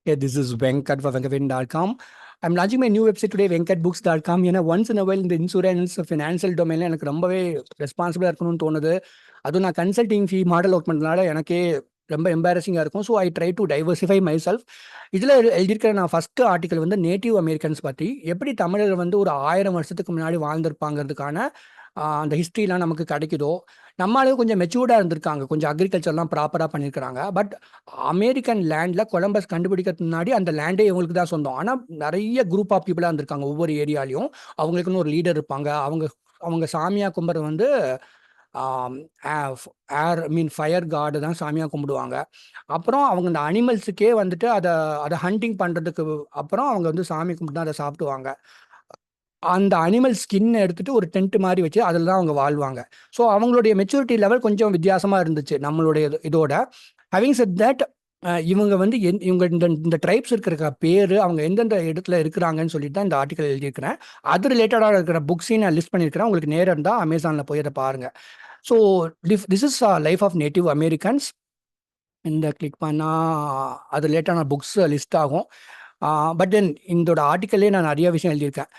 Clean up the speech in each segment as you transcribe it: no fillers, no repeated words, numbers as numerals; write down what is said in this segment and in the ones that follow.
Yeah, this is Venkat for venkatvedan.com. I'm launching my new website today, venkatbooks.com. ஏன்னா once in while இந்த insurance financial டொமைனில் எனக்கு ரொம்பவே ரெஸ்பான்சிபிளாக இருக்கணும்னு தோணுது. அதுவும் நான் கன்சல்டிங் ஃபீ மாடல் ஒர்க் பண்ணுறதுனால எனக்கே ரொம்ப எம்பாரசிங்காக இருக்கும். So I try to diversify my self. இதில் எழுதியிருக்கிற நான் ஃபஸ்ட்டு ஆர்டிக்கல் வந்து நேட்டிவ் அமெரிக்கன்ஸ் பற்றி, எப்படி தமிழர்கள் வந்து ஒரு 1000 வருஷத்துக்கு முன்னாடி வாழ்ந்திருப்பாங்கிறதுக்கான அந்த ஹிஸ்ட்ரிலாம் நமக்கு கிடைக்குதோ. நம்மளாலே கொஞ்சம் மெச்சூர்டாக இருந்திருக்காங்க, கொஞ்சம் அக்ரிகல்ச்சர்லாம் ப்ராப்பராக பண்ணியிருக்கிறாங்க. பட் அமெரிக்கன் லேண்டில் கொலம்பஸ் கண்டுபிடிக்கிறதுக்கு முன்னாடி அந்த லேண்டே இவங்களுக்கு தான் சொந்தம். ஆனால் நிறைய குரூப் ஆஃப் பீப்புளாக இருந்திருக்காங்க ஒவ்வொரு ஏரியாலையும். அவங்களுக்குன்னு ஒரு லீடர் இருப்பாங்க. அவங்க சாமியாக கும்பிட்றது வந்து ஃபயர் காடு தான் சாமியாக கும்பிடுவாங்க. அப்புறம் அவங்க இந்த அனிமல்ஸுக்கே வந்துட்டு அதை ஹண்டிங் பண்ணுறதுக்கு அப்புறம் அவங்க வந்து சாமி கும்பிட்டு தான் அதை சாப்பிடுவாங்க. அந்த அனிமல் ஸ்கின் எடுத்துட்டு ஒரு டென்ட் மாதிரி வச்சு அதில் தான் அவங்க வாழ்வாங்க. ஸோ அவங்களுடைய மெச்சூரிட்டி லெவல் கொஞ்சம் வித்தியாசமாக இருந்துச்சு நம்மளுடைய இதோட. ஹேவிங் செட் தட், இவங்க வந்து இவங்க இந்த ட்ரைப்ஸ் இருக்கிற பேர், அவங்க எந்தெந்த இடத்துல இருக்கிறாங்கன்னு சொல்லிட்டு தான் இந்த ஆர்டிக்கல் எழுதியிருக்கிறேன். அது ரிலேட்டடாக இருக்கிற புக்ஸையும் நான் லிஸ்ட் பண்ணியிருக்கிறேன். உங்களுக்கு நேரம் இருந்தால் அமேசானில் போய் அதை பாருங்கள். So this is life of native Americans. இந்த கிளிக் பண்ணால் அது ரிலேட்டடான புக்ஸ் லிஸ்ட் ஆகும். பட் தென் இதோட ஆர்டிக்கல்லே நான் நிறைய விஷயம் எழுதியிருக்கேன்.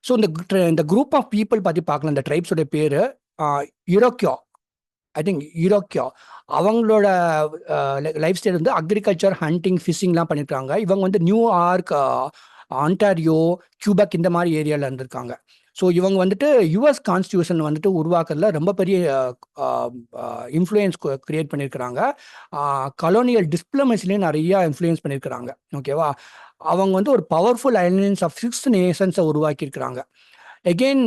ஸோ இந்த குரூப் ஆஃப் பீப்புள் பற்றி பார்க்கலாம். இந்த ட்ரைப்ஸோட பேர் யுரோக்கியோ. ஐ திங்க் யுரோக்கியோ. அவங்களோட லைஃப் ஸ்டைல் வந்து அக்ரிகல்ச்சர், ஹண்டிங், ஃபிஷிங்லாம் பண்ணியிருக்காங்க. இவங்க வந்து நியூயார்க், ஆன்டாரியோ, கியூபெக் இந்த மாதிரி ஏரியாவில் இருந்திருக்காங்க. ஸோ இவங்க வந்துட்டு யுஎஸ் கான்ஸ்டியூஷன் வந்துட்டு உருவாக்குறதுல ரொம்ப பெரிய இன்ஃப்ளூயன்ஸ் கிரியேட் பண்ணியிருக்கிறாங்க. கலோனியல் டிப்ளமசிலையும் நிறையா இன்ஃப்ளூயன்ஸ் பண்ணியிருக்கிறாங்க. ஓகேவா. அவங்க வந்து ஒரு பவர்ஃபுல் அலையன்ஸ் ஆஃப் 6 நேஷன்ஸை உருவாக்கியிருக்கிறாங்க. எகெயின்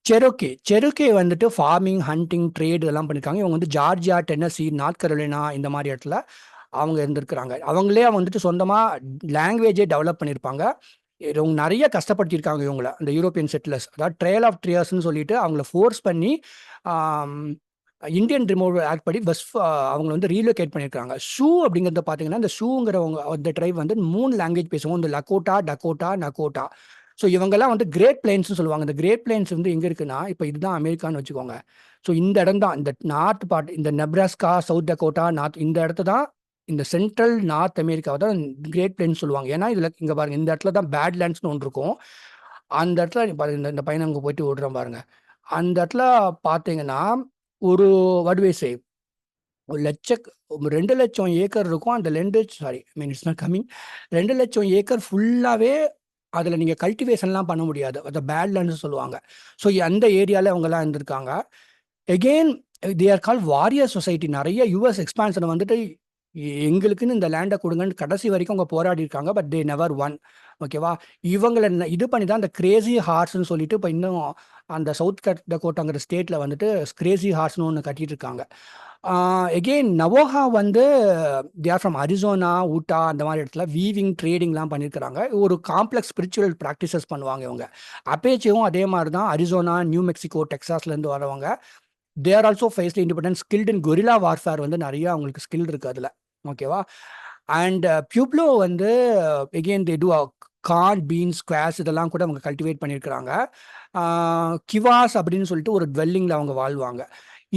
செரோக்கே வந்துட்டு ஃபார்மிங், ஹண்டிங், ட்ரேட் இதெல்லாம் பண்ணியிருக்காங்க. இவங்க வந்து ஜார்ஜியா, டென்னசி, நார்த் கரோலினா இந்த மாதிரி இடத்துல அவங்க இருந்திருக்கிறாங்க. அவங்களே வந்துட்டு சொந்தமாக லாங்குவேஜே டெவலப் பண்ணியிருப்பாங்க. இவங்க நிறைய கஷ்டப்படுத்தியிருக்காங்க இவங்கள, இந்த யூரோப்பியன் செட்டிலர்ஸ். அதாவது ட்ரையல் ஆஃப் ட்ரியர்ஸ்ன்னு சொல்லிட்டு அவங்கள ஃபோர்ஸ் பண்ணி இந்தியன் ரிமூவல் ஆக்ட் படி அவங்க வந்து ரீலோகேட் பண்ணியிருக்காங்க. ஷூ அப்படிங்கிறத பார்த்தீங்கன்னா, இந்த ஷூங்கிறவங்க அந்த ட்ரைப் வந்து 3 லாங்குவேஜ் பேசுவோம். இந்த லக்கோட்டா, டக்கோட்டா, நக்கோட்டா. ஸோ இவங்கெல்லாம் வந்து கிரேட் பிளைன்ஸ்னு சொல்லுவாங்க. இந்த கிரேட் பிளைன்ஸ் வந்து எங்கே இருக்குன்னா, இப்போ இதுதான் அமெரிக்கான்னு வச்சுக்கோங்க. ஸோ இந்த இடம் தான், இந்த நார்த் பார்ட், இந்த நெப்ராஸ்கா, சவுத் டக்கோட்டா, நார்த், இந்த இடத்த தான், இந்த சென்ட்ரல் நார்த் அமெரிக்காவை தான் கிரேட் பிளைன்ஸ் சொல்லுவாங்க. ஏன்னா இதில் இங்கே பாருங்கள், இந்த இடத்துல தான் பேட் லேண்ட்ஸ்னு ஒன்று இருக்கும். அந்த இடத்துல பாருங்க, இந்த பையனை அங்கே போயிட்டு விடுறோம் பாருங்க. அந்த இடத்துல பார்த்தீங்கன்னா ஒரு வடுவேசை 2 லட்சம் ஏக்கர் இருக்கும். அந்த 2 லட்சம் ஏக்கர் ஃபுல்லாகவே அதில் நீங்கள் கல்டிவேஷன்லாம் பண்ண முடியாது. அதை பேட்லேண்ட்னு சொல்லுவாங்க. ஸோ அந்த ஏரியாவில் அவங்கெல்லாம் இருந்திருக்காங்க. Again they are call warrior society. நிறைய யூஎஸ் எக்ஸ்பான்ஷனை வந்துட்டு எங்களுக்குன்னு இந்த லேண்டை கொடுங்கன்னு கடைசி வரைக்கும் அவங்க போராடி இருக்காங்க. But they never one. ஓகேவா. இவங்களை இது பண்ணி தான் அந்த கிரேசி ஹார்ஸ்ன்னு சொல்லிட்டு இப்போ இன்னும் அந்த சவுத் டக்கோட்டாங்கிற ஸ்டேட்டில் வந்துட்டு கிரேசி ஹார்ஸ்னு ஒன்று கட்டிட்டு இருக்காங்க. எகெயின் நவோஹா வந்து தே ஆர் ஃப்ரம் அரிசோனா, ஊட்டா அந்த மாதிரி இடத்துல வீவிங், ட்ரேடிங்லாம் பண்ணியிருக்கிறாங்க. ஒரு காம்ப்ளெக்ஸ் ஸ்பிரிச்சுவல் ப்ராக்டிசஸ் பண்ணுவாங்க இவங்க. அப்பேச்சேவும் அதே மாதிரி தான், அரிசோனா, நியூ மெக்சிகோ, டெக்ஸாஸ்லேருந்து வரவங்க. They are also fiercely independent, skilled in guerrilla warfare வந்து நிறைய அவங்களுக்கு ஸ்கில் இருக்குது அதில். ஓகேவா. அண்ட் பியூப்ளோ வந்து again they do corn, beans, squash இதெல்லாம் கூட அவங்க கல்டிவேட் பண்ணியிருக்கிறாங்க. கிவாஸ் அப்படின்னு சொல்லிட்டு ஒரு டுவெல்லிங்கில் அவங்க வாழ்வாங்க.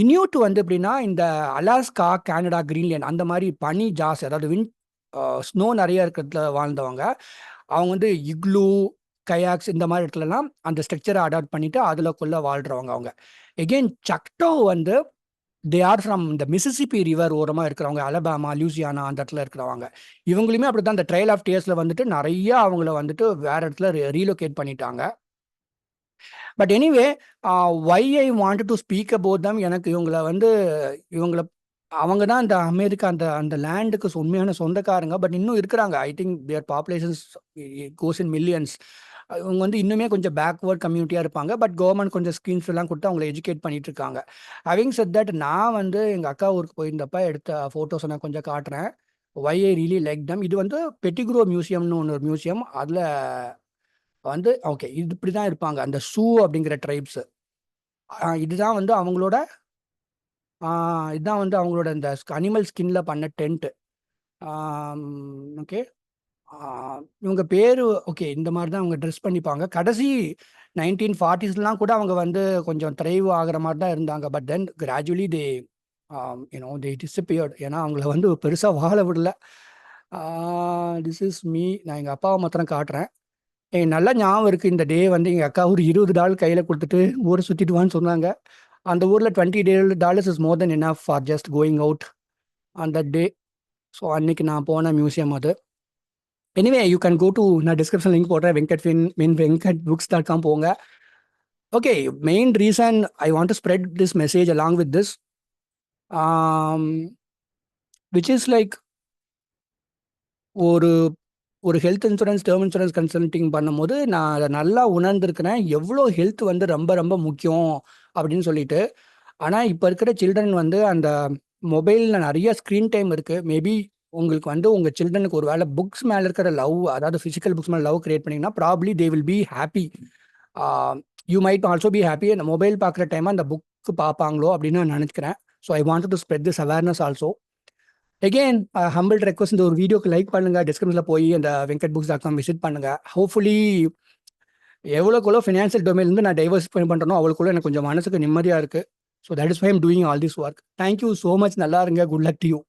இனியூட் வந்து எப்படின்னா, இந்த அலாஸ்கா, கனடா, கிரீன்லேண்ட் அந்த மாதிரி பனி ஜாஸ்தி, அதாவது ஸ்னோ நிறைய இருக்கிறதுல வாழ்ந்தவங்க. அவங்க வந்து இக்லூ, கயாக்ஸ் இந்த மாதிரி இடத்துலலாம் அந்த ஸ்ட்ரக்சரை அடாப்ட் பண்ணிட்டு அதுலக்குள்ள வாழ்றவங்க அவங்க. எகெயின் சக்டோ வந்து தே ஆர் ஃப்ரம் இந்த மிசிசிப்பி ரிவர் ஓரமாக இருக்கிறவங்க, அலபாமா, லூசியானா அந்த இடத்துல இருக்கிறவங்க. இவங்களுமே அப்படி தான் இந்த ட்ரையல் ஆஃப் டியர்ஸில் வந்துட்டு நிறைய அவங்கள வந்துட்டு வேற இடத்துல ரீலோகேட் பண்ணிட்டாங்க. But anyway, why I want to speak about them, எனக்கு இவங்கள அவங்க தான் இந்த அமெரிக்கா அந்த அந்த லேண்டுக்கு உண்மையான சொந்தக்காரங்க. பட் இன்னும் இருக்கிறாங்க. I think their populations goes in millions. இவங்க வந்து இன்னுமே கொஞ்சம் பேக்வேர்ட் கம்யூனிட்டியாக இருப்பாங்க. பட் கவர்மெண்ட் கொஞ்சம் ஸ்கீம்ஸ் எல்லாம் கொடுத்து அவங்களை எஜுகேட் பண்ணிட்டு இருக்காங்க. ஹேவிங் செட் தட், நான் வந்து எங்கள் அக்கா ஊருக்கு போயிருந்தப்ப எடுத்த ஃபோட்டோஸ் நான் கொஞ்சம் காட்டுறேன். வை ஐ ரியலி லைக் தம். இது வந்து பெட்டிக்ரோ மியூசியம்னு ஒன்று, ஒரு மியூசியம். அதில் வந்து ஓகே இது இப்படி தான் இருப்பாங்க அந்த ஷூ அப்படிங்கிற ட்ரைப்ஸ். இதுதான் வந்து அவங்களோட இதுதான் வந்து அவங்களோட இந்த அனிமல் ஸ்கின்ல பண்ண டென்ட்டு. ஓகே. இவங்க பேர் ஓகே இந்த மாதிரி தான் அவங்க ட்ரெஸ் பண்ணிப்பாங்க. கடைசி 1940ஸ்லாம் கூட அவங்க வந்து கொஞ்சம் த்ரைவ் ஆகிற மாதிரி தான் இருந்தாங்க. But then gradually they they disappeared. ஏன்னா அவங்கள வந்து பெருசாக வாழ விடல. This is me. நான் எங்கள் அப்பாவை மாத்திரம் காட்டுறேன். எனக்கு நல்லா ஞாபகம் இருக்குது, இந்த டே வந்து எங்கள் அக்கா ஒரு $20 கையில் கொடுத்துட்டு ஊரை சுற்றிட்டு சொன்னாங்க. அந்த ஊரில் $20 is more than enough for just going out on that day. So அன்னைக்கு நான் போன மியூசியம் அது. Anyway you can go to, நான் டிஸ்கிரிப்ஷன் லிங்க் போடுறேன், venkatbooks.com போங்க. Okay, main reason I want to spread this message along with this, which is like ஒரு ஒரு health insurance, term insurance consulting பண்ணும்போது நான் அதை நல்லா உணர்ந்திருக்கிறேன், எவ்வளோ ஹெல்த் வந்து ரொம்ப ரொம்ப முக்கியம் அப்படின்னு சொல்லிட்டு. ஆனால் இப்போ இருக்கிற சில்ட்ரன் வந்து அந்த மொபைலில் நிறைய ஸ்க்ரீன் டைம் இருக்குது. மேபி உங்களுக்கு வந்து உங்கள் சில்ட்ரனுக்கு ஒரு வேளை புக்ஸ் மேலே இருக்கிற லவ், அதாவது ஃபிசிக்கல் புக்ஸ் மேலே லவ் கிரியேட் பண்ணிங்கன்னா probably they will be happy. You might also be happy. அந்த மொபைல் பார்க்குற டைம் அந்த புக்கு பார்ப்பாங்களோ அப்படின்னு நான் நினைக்கிறேன். So I want to spread this awareness also. Again humble request, இந்த ஒரு வீடியோக்கு லைக் பண்ணுங்கள், டிஸ்கிரிப்ஷனில் போய் அந்த venkatbooks.com விசிட் பண்ணுங்கள். ஹோப்ஃபுல்லி எவ்வளோக்குள்ளோ ஃபினான்ஷியல் டொமைன்லேருந்து நான் டைவர்சிஃபை பண்ணுறனோ அவ்வளோக்குள்ளே எனக்கு கொஞ்சம் மனசுக்கு நிம்மதியாக இருக்குது. So that is why I'm doing all this work. Thank you so much. நல்லா இருங்க. Good luck to you.